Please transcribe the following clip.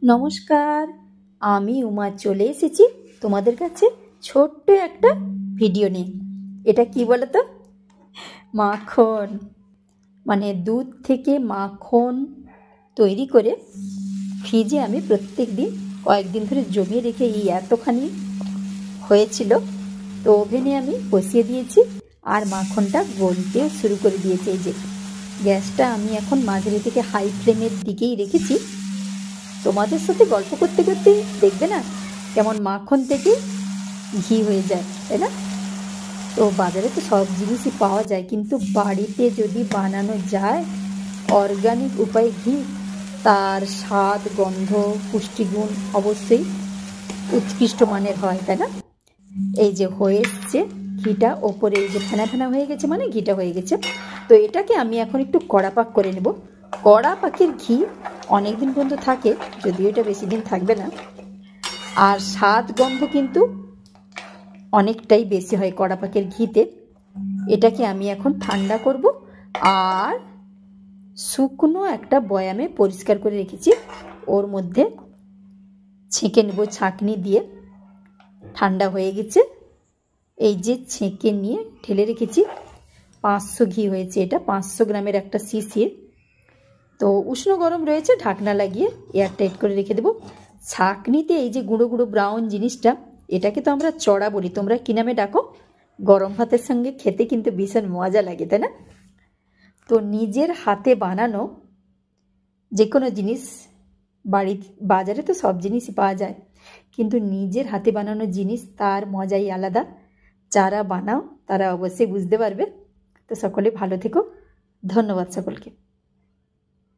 নমস্কার, আমি উমা চলে এসেছি তোমাদের কাছে ছোট্ট একটা ভিডিও নিয়ে। এটা কি বলো তো? মাখন, মানে দুধ থেকে মাখন তৈরি করে ফ্রিজে আমি প্রত্যেক দিন কয়েকদিন ধরে জমিয়ে রেখে এই এতখানি হয়েছিল, তো ওভেনে আমি বসিয়ে দিয়েছি আর মাখনটা গলতেও শুরু করে দিয়েছে। এই যে গ্যাসটা আমি এখন মাঝারি থেকে হাই ফ্লেমের দিকেই রেখেছি। তোমাদের সাথে গল্প করতে করতে দেখবে না কেমন মাখন থেকে ঘি হয়ে যায়, তাই না? তো বাজারে তো সব জিনিসই পাওয়া যায়, কিন্তু বাড়িতে যদি বানানো যায় অর্গানিক উপায়ে ঘি, তার স্বাদ, গন্ধ, পুষ্টিগুণ অবশ্যই উৎকৃষ্ট মানের হয়, তাই না? এই যে হয়ে এসছে ঘিটা, ওপরে এই যে ফেনা ফেনা হয়ে গেছে, মানে ঘিটা হয়ে গেছে। তো এটাকে আমি এখন একটু কড়া পাক করে নেব। কড়া পাকের ঘি অনেক দিন পর্যন্ত থাকে, যদিও এটা বেশি দিন থাকবে না, আর স্বাদ গন্ধ কিন্তু অনেকটাই বেশি হয় কড়া পাকের ঘিতে। এটাকে আমি এখন ঠান্ডা করব, আর শুকনো একটা বয়ামে পরিষ্কার করে রেখেছি, ওর মধ্যে ছেঁকে নেব ছাঁকনি দিয়ে। ঠান্ডা হয়ে গেছে, এই যে ছেঁকে নিয়ে ঢেলে রেখেছি। 500 ঘি হয়েছে, এটা 500 গ্রামের একটা শিশির। তো উষ্ণ গরম রয়েছে, ঢাকনা লাগিয়ে এয়ারটাইট করে রেখে দেবো। ছাঁকনিতে এই যে গুঁড়ো গুঁড়ো ব্রাউন জিনিসটা, এটাকে তো আমরা চড়া বলি, তোমরা কি নামে ডাকো? গরম ভাতের সঙ্গে খেতে কিন্তু ভীষণ মজা লাগে, তাই না? তো নিজের হাতে বানানো যে কোনো জিনিস, বাজারে তো সব জিনিসই পাওয়া যায়, কিন্তু নিজের হাতে বানানো জিনিস তার মজাই আলাদা। যারা বানাও তারা অবশ্যই বুঝতে পারবে। তো সকলে ভালো থেকো, ধন্যবাদ সকলকে।